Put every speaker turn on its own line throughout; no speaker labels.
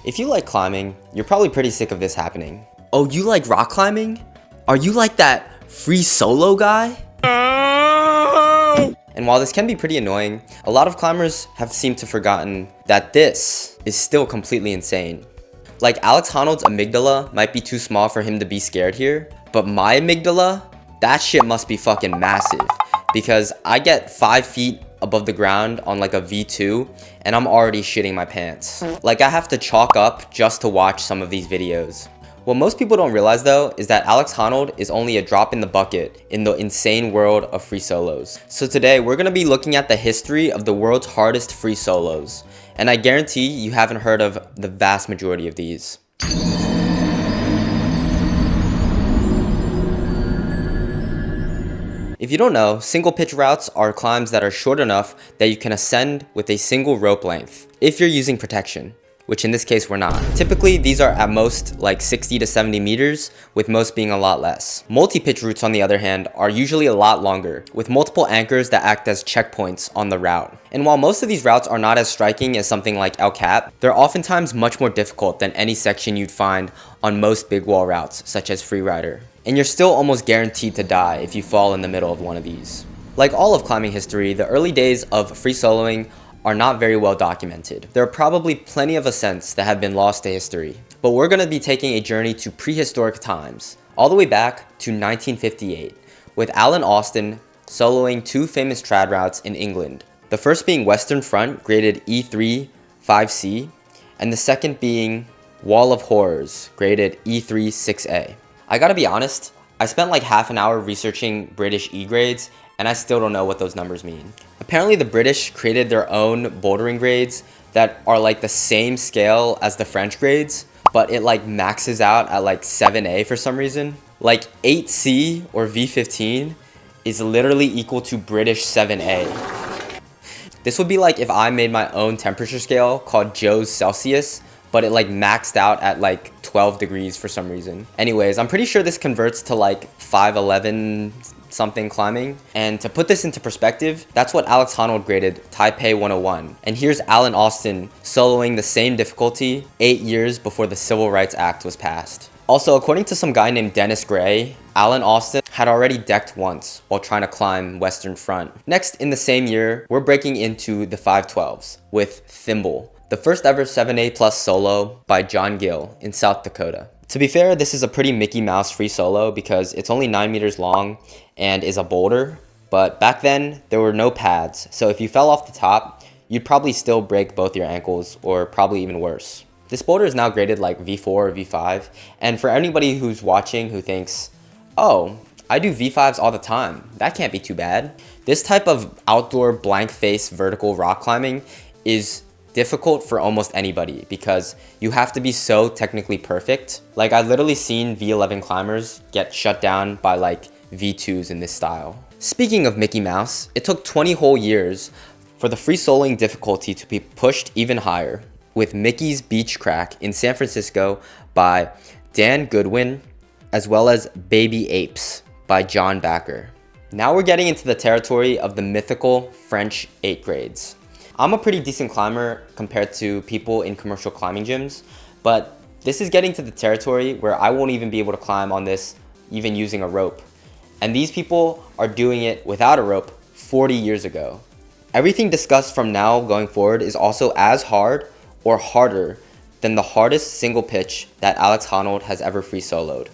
If you like climbing, you're probably pretty sick of this happening. Oh, you like rock climbing? Are you like that free solo guy? And while this can be pretty annoying, a lot of climbers have seemed to forgotten that this is still completely insane. Like Alex Honnold's amygdala might be too small for him to be scared here, but my amygdala, that shit must be fucking massive, because I get 5 feet above the ground on like a V2 and I'm already shitting my pants. Like I have to chalk up just to watch some of these videos. What most people don't realize though is that Alex Honnold is only a drop in the bucket in the insane world of free solos. So today we're gonna be looking at the history of the world's hardest free solos, and I guarantee you haven't heard of the vast majority of these. If you don't know, single pitch routes are climbs that are short enough that you can ascend with a single rope length, if you're using protection, which in this case we're not. Typically, these are at most like 60 to 70 meters, with most being a lot less. Multi-pitch routes, on the other hand, are usually a lot longer, with multiple anchors that act as checkpoints on the route. And while most of these routes are not as striking as something like El Cap, they're oftentimes much more difficult than any section you'd find on most big wall routes, such as Freerider. And you're still almost guaranteed to die if you fall in the middle of one of these. Like all of climbing history, the early days of free soloing are not very well documented. There are probably plenty of ascents that have been lost to history, but we're going to be taking a journey to prehistoric times, all the way back to 1958, with Alan Austin soloing 2 famous trad routes in England. The first being Western Front, graded E3 5C, and the second being Wall of Horrors, graded E3 6A. I gotta be honest, I spent like half an hour researching British E grades, and I still don't know what those numbers mean. Apparently the British created their own bouldering grades that are like the same scale as the French grades, but it like maxes out at like 7A for some reason. Like 8C or V15 is literally equal to British 7A. This would be like if I made my own temperature scale called Joe's Celsius, but it like maxed out at like 12 degrees for some reason. Anyways, I'm pretty sure this converts to like 511 something climbing. And to put this into perspective, that's what Alex Honnold graded Taipei 101. And here's Alan Austin soloing the same difficulty 8 years before the Civil Rights Act was passed. Also, according to some guy named Dennis Gray, Alan Austin had already decked once while trying to climb Western Front. Next, in the same year, we're breaking into the 512s with Thimble, the first ever 7A plus solo by John Gill in South Dakota. To be fair, this is a pretty Mickey Mouse free solo because it's only 9 meters long and is a boulder, but back then there were no pads, so if you fell off the top, you'd probably still break both your ankles, or probably even worse. This boulder is now graded like V4 or V5, and for anybody who's watching who thinks, oh, I do V5s all the time, that can't be too bad. This type of outdoor blank face vertical rock climbing is difficult for almost anybody because you have to be so technically perfect. Like I've literally seen V11 climbers get shut down by like V2s in this style. Speaking of Mickey Mouse, it took 20 whole years for the free soloing difficulty to be pushed even higher with Mickey's Beach Crack in San Francisco by Dan Goodwin, as well as Baby Apes by John Backer. Now we're getting into the territory of the mythical French 8 grades. I'm a pretty decent climber compared to people in commercial climbing gyms, but this is getting to the territory where I won't even be able to climb on this even using a rope. And these people are doing it without a rope 40 years ago. Everything discussed from now going forward is also as hard or harder than the hardest single pitch that Alex Honnold has ever free soloed,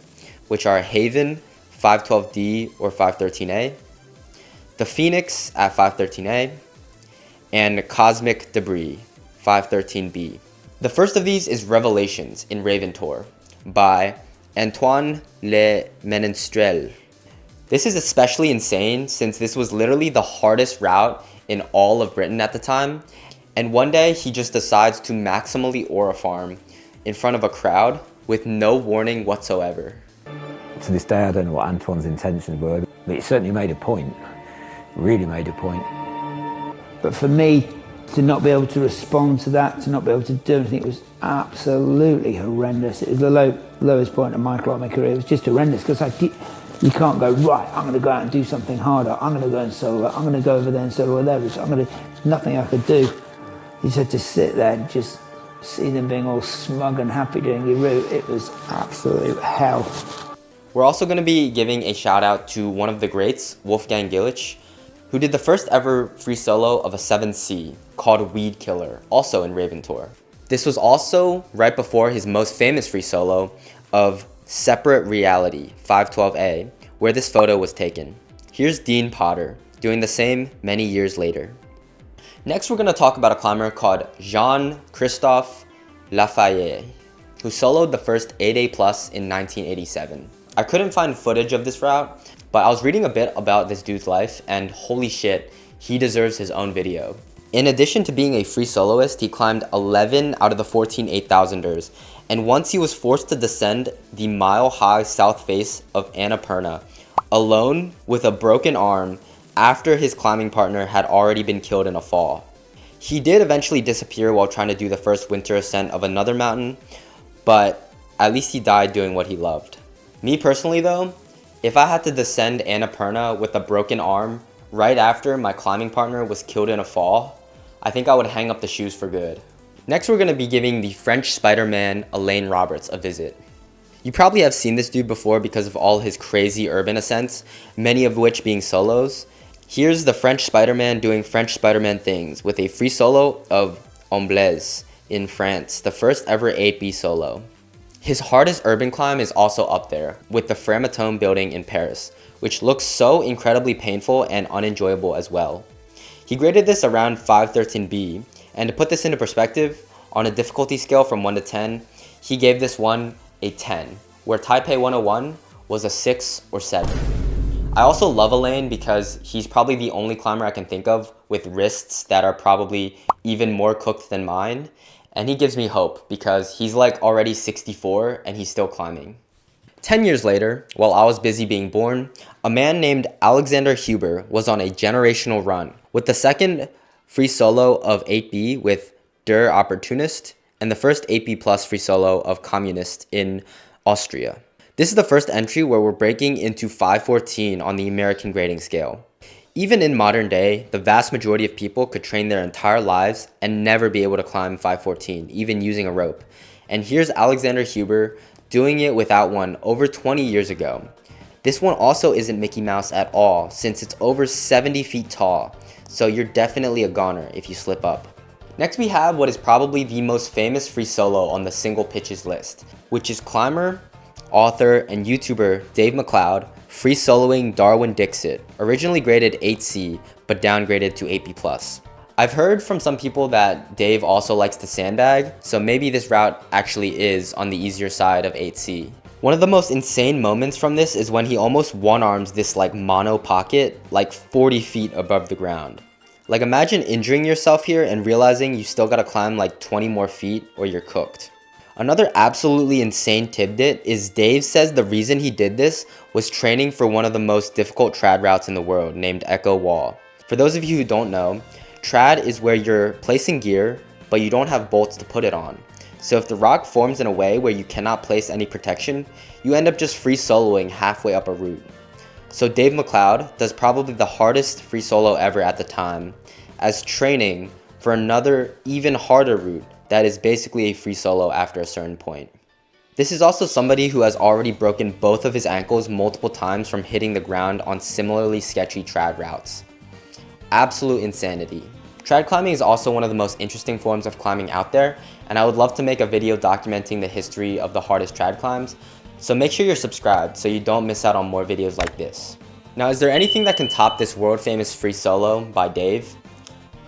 which are Haven 512D or 513A, the Phoenix at 513A, and Cosmic Debris 513B. The first of these is Revelations in Raventor by Antoine Le Ménestrel. This is especially insane since this was literally the hardest route in all of Britain at the time, and one day he just decides to maximally aura farm in front of a crowd with no warning whatsoever.
To this day I don't know what Antoine's intentions were, but it certainly made a point, really made a point.
But for me, to not be able to respond to that, to not be able to do anything, it was absolutely horrendous. It was the lowest point of my climbing career. It was just horrendous because you can't go, right, I'm going to go out and do something harder. I'm going to go and solo. I'm going to go over there and solo there. Nothing I could do. You just had to sit there and just see them being all smug and happy doing your route, it was absolute hell.
We're also going to be giving a shout out to one of the greats, Wolfgang Gillich, who did the first ever free solo of a 7C called Weed Killer, also in Raven Tour. This was also right before his most famous free solo of Separate Reality 512A, where this photo was taken. Here's Dean Potter doing the same many years later. Next, we're going to talk about a climber called Jean-Christophe Lafayette, who soloed the first 8A Plus in 1987. I couldn't find footage of this route, but I was reading a bit about this dude's life, and holy shit, he deserves his own video. In addition to being a free soloist, he climbed 11 out of the 14 8,000ers, and once he was forced to descend the mile-high south face of Annapurna, alone with a broken arm after his climbing partner had already been killed in a fall. He did eventually disappear while trying to do the first winter ascent of another mountain, but at least he died doing what he loved. Me personally though, if I had to descend Annapurna with a broken arm right after my climbing partner was killed in a fall, I think I would hang up the shoes for good. Next, we're going to be giving the French Spider-Man Elaine Roberts a visit. You probably have seen this dude before because of all his crazy urban ascents, many of which being solos. Here's the French Spider-Man doing French Spider-Man things with a free solo of Omblez in France, the first ever 8B solo. His hardest urban climb is also up there, with the Framatome building in Paris, which looks so incredibly painful and unenjoyable as well. He graded this around 513B, and to put this into perspective, on a difficulty scale from 1 to 10, he gave this one a 10, where Taipei 101 was a 6 or 7. I also love Elaine because he's probably the only climber I can think of with wrists that are probably even more cooked than mine. And he gives me hope because he's like already 64 and he's still climbing. 10 years later, while I was busy being born, a man named Alexander Huber was on a generational run with the second free solo of 8B with Der Opportunist and the first 8B plus free solo of Communist in Austria. This is the first entry where we're breaking into 514 on the American grading scale. Even in modern day, the vast majority of people could train their entire lives and never be able to climb 514, even using a rope. And here's Alexander Huber doing it without one over 20 years ago. This one also isn't Mickey Mouse at all, since it's over 70 feet tall, so you're definitely a goner if you slip up. Next we have what is probably the most famous free solo on the single pitches list, which is climber, author, and YouTuber Dave McLeod free soloing Darwin Dixit, originally graded 8C but downgraded to 8B+. I've heard from some people that Dave also likes to sandbag, so maybe this route actually is on the easier side of 8C. One of the most insane moments from this is when he almost one-arms this like mono pocket like 40 feet above the ground. Like imagine injuring yourself here and realizing you still gotta climb like 20 more feet or you're cooked. Another absolutely insane tidbit is Dave says the reason he did this was training for one of the most difficult trad routes in the world named Echo Wall. For those of you who don't know, trad is where you're placing gear but you don't have bolts to put it on. So if the rock forms in a way where you cannot place any protection, you end up just free soloing halfway up a route. So Dave McLeod does probably the hardest free solo ever at the time as training for another even harder route that is basically a free solo after a certain point. This is also somebody who has already broken both of his ankles multiple times from hitting the ground on similarly sketchy trad routes. Absolute insanity. Trad climbing is also one of the most interesting forms of climbing out there, and I would love to make a video documenting the history of the hardest trad climbs, so make sure you're subscribed so you don't miss out on more videos like this. Now, is there anything that can top this world famous free solo by Dave?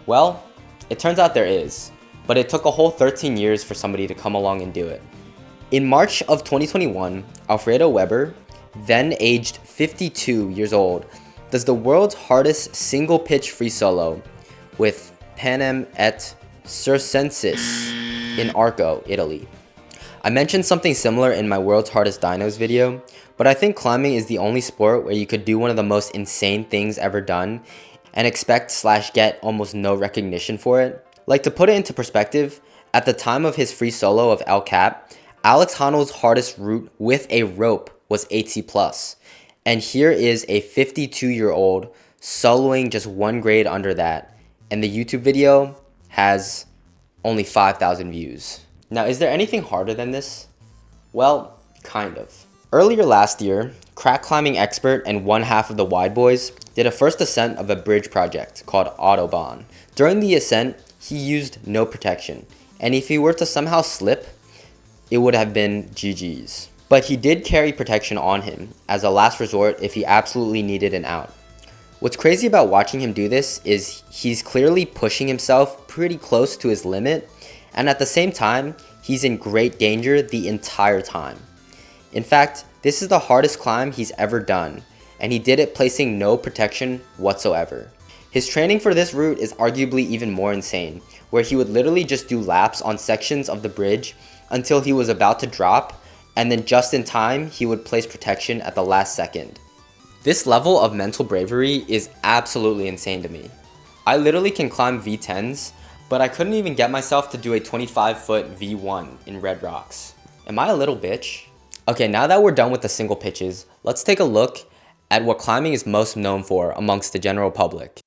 Well, it turns out there is. But it took a whole 13 years for somebody to come along and do it. In March of 2021, Alfredo Weber, then aged 52 years old, does the world's hardest single pitch free solo with Panem et Circenses in Arco, Italy. I mentioned something similar in my world's hardest dynos video, but I think climbing is the only sport where you could do one of the most insane things ever done and expect/get almost no recognition for it. Like, to put it into perspective, at the time of his free solo of El Cap, Alex Honnold's hardest route with a rope was 8C+. And here is a 52-year-old soloing just one grade under that. And the YouTube video has only 5,000 views. Now, is there anything harder than this? Well, kind of. Earlier last year, crack climbing expert and one half of the Wide Boys did a first ascent of a bridge project called Autobahn. During the ascent, he used no protection, and if he were to somehow slip, it would have been GG's. But he did carry protection on him as a last resort if he absolutely needed an out. What's crazy about watching him do this is he's clearly pushing himself pretty close to his limit, and at the same time, he's in great danger the entire time. In fact, this is the hardest climb he's ever done, and he did it placing no protection whatsoever. His training for this route is arguably even more insane, where he would literally just do laps on sections of the bridge until he was about to drop, and then just in time, he would place protection at the last second. This level of mental bravery is absolutely insane to me. I literally can climb V10s, but I couldn't even get myself to do a 25-foot V1 in Red Rocks. Am I a little bitch? Okay, now that we're done with the single pitches, let's take a look at what climbing is most known for amongst the general public.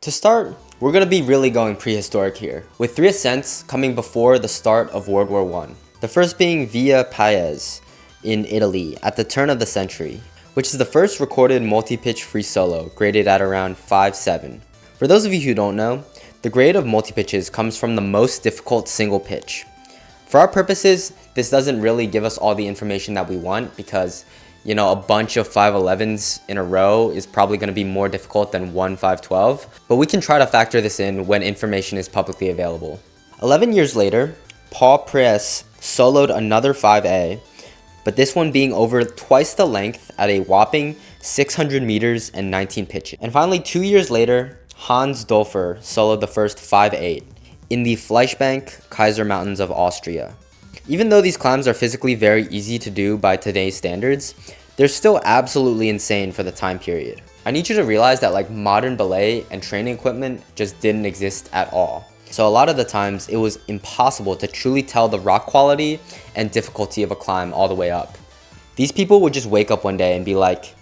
To start, we're going to be really going prehistoric here, with 3 ascents coming before the start of World War I. The first being Via Paese in Italy at the turn of the century, which is the first recorded multi-pitch free solo, graded at around 5.7. For those of you who don't know, the grade of multi-pitches comes from the most difficult single pitch. For our purposes, this doesn't really give us all the information that we want because, you know, a bunch of 5.11s in a row is probably going to be more difficult than one 5.12, but we can try to factor this in when information is publicly available. 11 years later, Paul Press soloed another 5A, but this one being over twice the length at a whopping 600 meters and 19 pitches. And finally, 2 years later, Hans Dulfer soloed the first 5.8 in the Fleischbank Kaiser Mountains of Austria. Even though these climbs are physically very easy to do by today's standards, they're still absolutely insane for the time period. I need you to realize that like modern belay and training equipment just didn't exist at all. So a lot of the times it was impossible to truly tell the rock quality and difficulty of a climb all the way up. These people would just wake up one day and be like,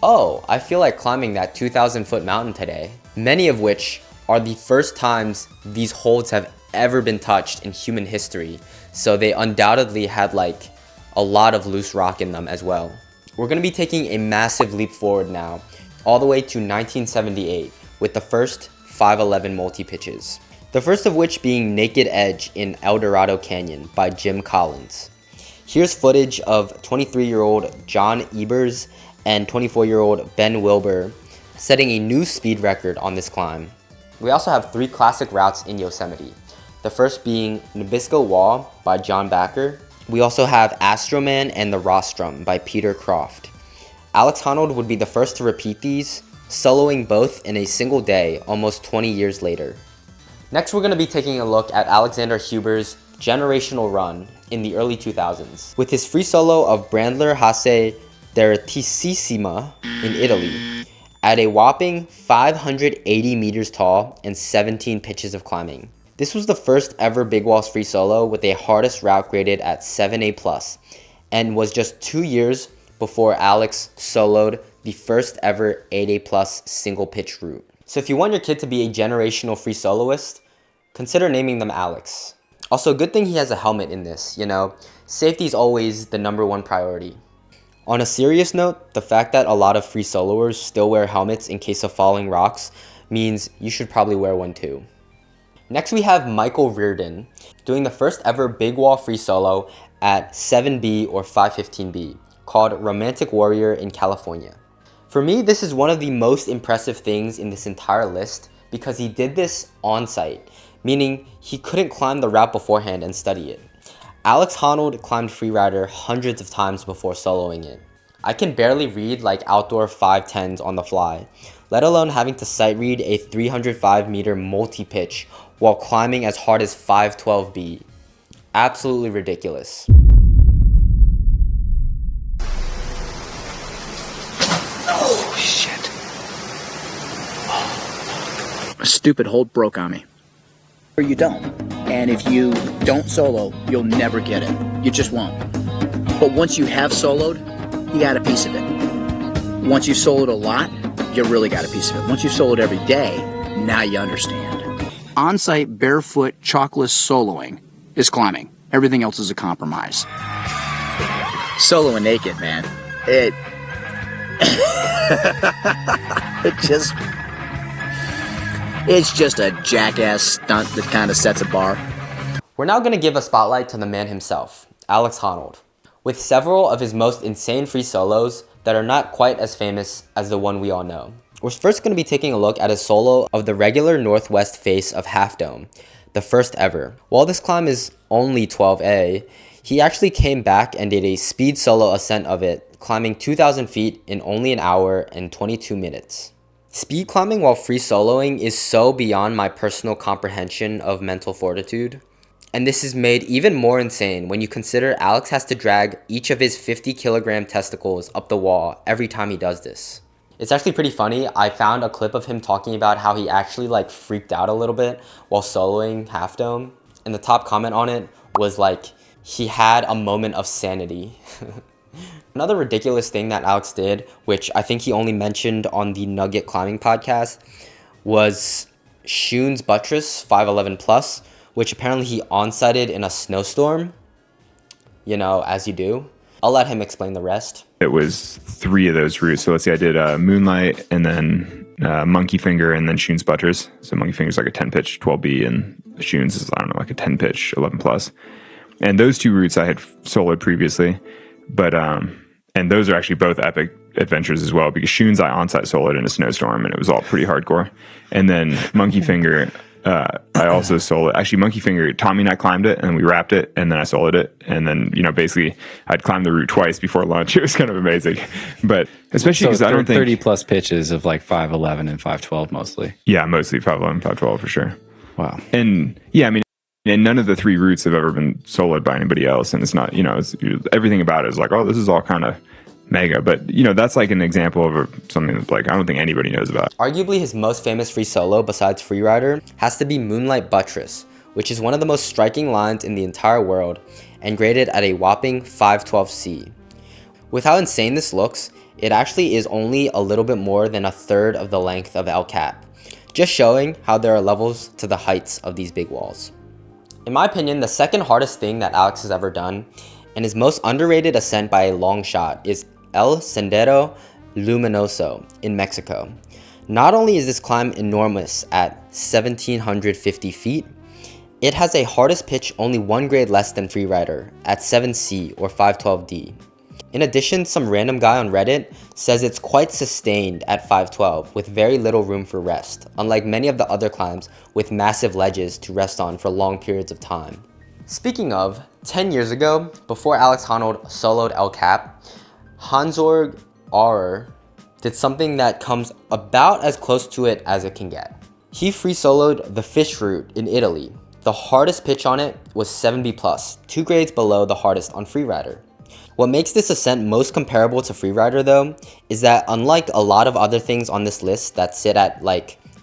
oh, I feel like climbing that 2,000 foot mountain today. Many of which are the first times these holds have ever been touched in human history. So they undoubtedly had like a lot of loose rock in them as well. We're going to be taking a massive leap forward now, all the way to 1978 with the first 5.11 multi-pitches. The first of which being Naked Edge in El Dorado Canyon by Jim Collins. Here's footage of 23-year-old John Ebers and 24-year-old Ben Wilbur setting a new speed record on this climb. We also have 3 classic routes in Yosemite. The first being Nabisco Wall by John Backer. We also have Astroman and the Rostrum by Peter Croft. Alex Honnold would be the first to repeat these, soloing both in a single day almost 20 years later. Next, we're going to be taking a look at Alexander Huber's generational run in the early 2000s with his free solo of Brandler Hasse Derettissima in Italy at a whopping 580 meters tall and 17 pitches of climbing. This was the first ever Big Walls free solo with a hardest route graded at 7A+, and was just 2 years before Alex soloed the first ever 8A+ single pitch route. So if you want your kid to be a generational free soloist, consider naming them Alex. Also, good thing he has a helmet in this, you know, safety is always the #1 priority. On a serious note, the fact that a lot of free soloers still wear helmets in case of falling rocks means you should probably wear one too. Next we have Michael Reardon doing the first ever big wall free solo at 7B or 515B called Romantic Warrior in California. For me, this is one of the most impressive things in this entire list because he did this on site, meaning he couldn't climb the route beforehand and study it. Alex Honnold climbed Freerider hundreds of times before soloing it. I can barely read like outdoor 510s on the fly, let alone having to sight read a 305 meter multi-pitch while climbing as hard as 512B. Absolutely ridiculous.
Oh shit. A stupid hold broke on me. Or you don't. And if you don't solo, you'll never get it. You just won't. But once you have soloed, you got a piece of it. Once you've soloed a lot, you really got a piece of it. Once you've soloed every day, now you understand. On-site barefoot chalkless soloing is climbing. Everything else is a compromise. Soloing naked, man. It's just a jackass stunt that kind of sets a bar.
We're now going to give a spotlight to the man himself, Alex Honnold, with several of his most insane free solos that are not quite as famous as the one we all know. We're first going to be taking a look at a solo of the regular northwest face of Half Dome, the first ever. While this climb is only 12A, he actually came back and did a speed solo ascent of it, climbing 2,000 feet in only an hour and 22 minutes. Speed climbing while free soloing is so beyond my personal comprehension of mental fortitude. And this is made even more insane when you consider Alex has to drag each of his 50-kilogram testicles up the wall every time he does this. It's actually pretty funny. I found a clip of him talking about how he actually freaked out a little bit while soloing Half Dome. And the top comment on it was he had a moment of sanity. Another ridiculous thing that Alex did, which I think he only mentioned on the Nugget Climbing podcast, was Shoon's Buttress 511 Plus, which apparently he on-sighted in a snowstorm, as you do. I'll let him explain the rest.
It was 3 of those routes. So let's see, I did Moonlight and then Monkey Finger and then Shoon's Buttress. So Monkey Finger is a 10-pitch 12B and Shoon's is, a 10-pitch 11 plus. And those 2 routes I had soloed previously, but and those are actually both epic adventures as well, because Shoon's I on-site soloed in a snowstorm and it was all pretty hardcore. And then Monkey Finger, I also soloed. Actually, Monkey Finger, Tommy and I climbed it, and we wrapped it, and then I soloed it. And then, basically, I'd climbed the route twice before lunch. It was kind of amazing. But especially because I don't think...
30-plus pitches of 511 and 512 mostly.
Yeah, mostly 511, 512 for sure.
Wow.
And, yeah, and none of the 3 routes have ever been soloed by anybody else. And it's not, everything about it is this is all kind of mega. But, that's an example of something that, I don't think anybody knows about.
Arguably his most famous free solo besides Freerider has to be Moonlight Buttress, which is one of the most striking lines in the entire world and graded at a whopping 512C. With how insane this looks, it actually is only a little bit more than a third of the length of El Cap, just showing how there are levels to the heights of these big walls. In my opinion, the second hardest thing that Alex has ever done, and his most underrated ascent by a long shot, is El Sendero Luminoso in Mexico. Not only is this climb enormous at 1,750 feet, it has a hardest pitch only 1 grade less than Freerider at 7C or 512D. In addition, some random guy on Reddit says it's quite sustained at 512 with very little room for rest, unlike many of the other climbs with massive ledges to rest on for long periods of time. Speaking of, 10 years ago, before Alex Honnold soloed El Cap, Hans-Jörg Auer did something that comes about as close to it as it can get. He free soloed the Fish Route in Italy. The hardest pitch on it was 7B+, 2 grades below the hardest on Freerider. What makes this ascent most comparable to Freerider though, is that unlike a lot of other things on this list that sit at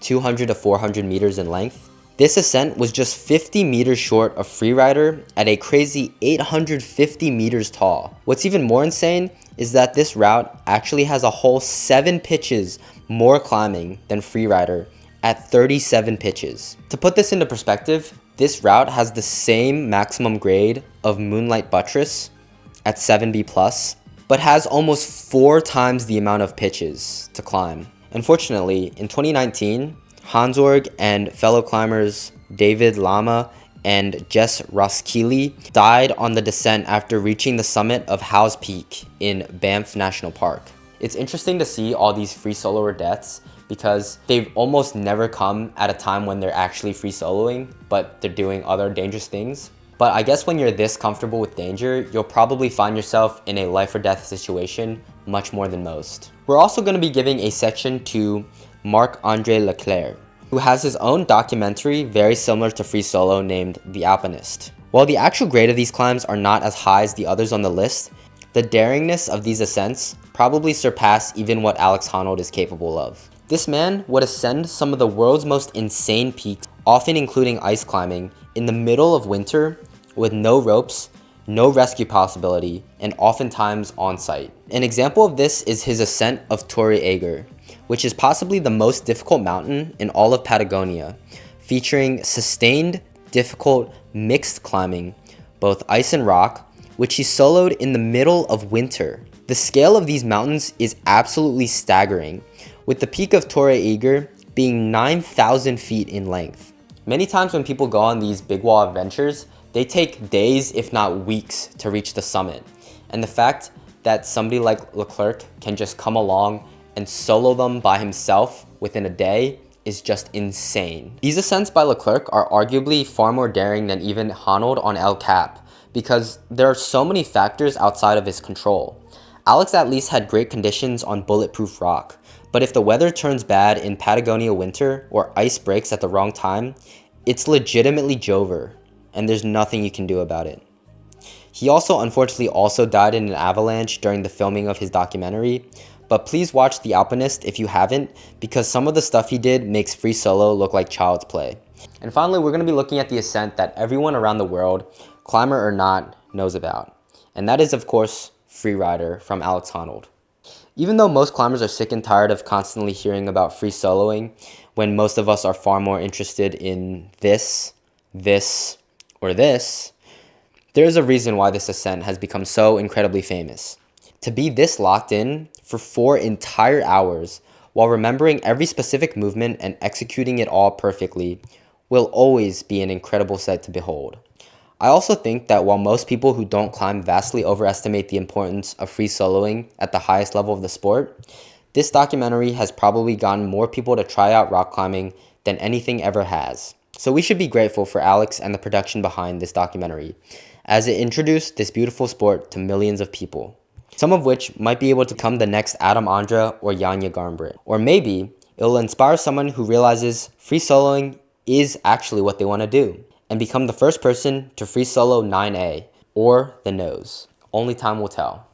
200 to 400 meters in length, this ascent was just 50 meters short of Freerider at a crazy 850 meters tall. What's even more insane is that this route actually has a whole 7 pitches more climbing than Freerider at 37 pitches. To put this into perspective, this route has the same maximum grade of Moonlight Buttress at 7B+, but has almost 4 times the amount of pitches to climb. Unfortunately, in 2019, Hans-Jörg and fellow climbers David Lama and Jess Roskilde died on the descent after reaching the summit of Howes Peak in Banff National Park. It's interesting to see all these free soloer deaths because they've almost never come at a time when they're actually free soloing, but they're doing other dangerous things. But I guess when you're this comfortable with danger, you'll probably find yourself in a life or death situation much more than most. We're also going to be giving a section to Marc-Andre Leclerc, who has his own documentary very similar to free solo named The Alpinist. While the actual grade of these climbs are not as high as the others on the list, the daringness of these ascents probably surpass even what Alex Honnold is capable of. This man would ascend some of the world's most insane peaks, often including ice climbing, in the middle of winter with no ropes, no rescue possibility, and oftentimes on-site. An example of this is his ascent of Torre Eiger, which is possibly the most difficult mountain in all of Patagonia, featuring sustained, difficult, mixed climbing, both ice and rock, which he soloed in the middle of winter. The scale of these mountains is absolutely staggering, with the peak of Torre Eiger being 9,000 feet in length. Many times when people go on these big wall adventures, they take days, if not weeks, to reach the summit. And the fact that somebody like Leclerc can just come along and solo them by himself within a day is just insane. These ascents by Leclerc are arguably far more daring than even Hanaud on El Cap, because there are so many factors outside of his control. Alex at least had great conditions on bulletproof rock, but if the weather turns bad in Patagonia winter or ice breaks at the wrong time, it's legitimately Jover, and there's nothing you can do about it. He also unfortunately also died in an avalanche during the filming of his documentary, but please watch The Alpinist if you haven't, because some of the stuff he did makes free solo look like child's play. And finally, we're going to be looking at the ascent that everyone around the world, climber or not, knows about. And that is, of course, Freerider from Alex Honnold. Even though most climbers are sick and tired of constantly hearing about free soloing, when most of us are far more interested in this, or this, there is a reason why this ascent has become so incredibly famous. To be this locked in for 4 entire hours while remembering every specific movement and executing it all perfectly will always be an incredible sight to behold. I also think that while most people who don't climb vastly overestimate the importance of free soloing at the highest level of the sport, this documentary has probably gotten more people to try out rock climbing than anything ever has. So we should be grateful for Alex and the production behind this documentary, as it introduced this beautiful sport to millions of people, some of which might be able to become the next Adam Ondra or Janja Garnbret. Or maybe it'll inspire someone who realizes free soloing is actually what they want to do, and become the first person to free solo 9A, or the nose. Only time will tell.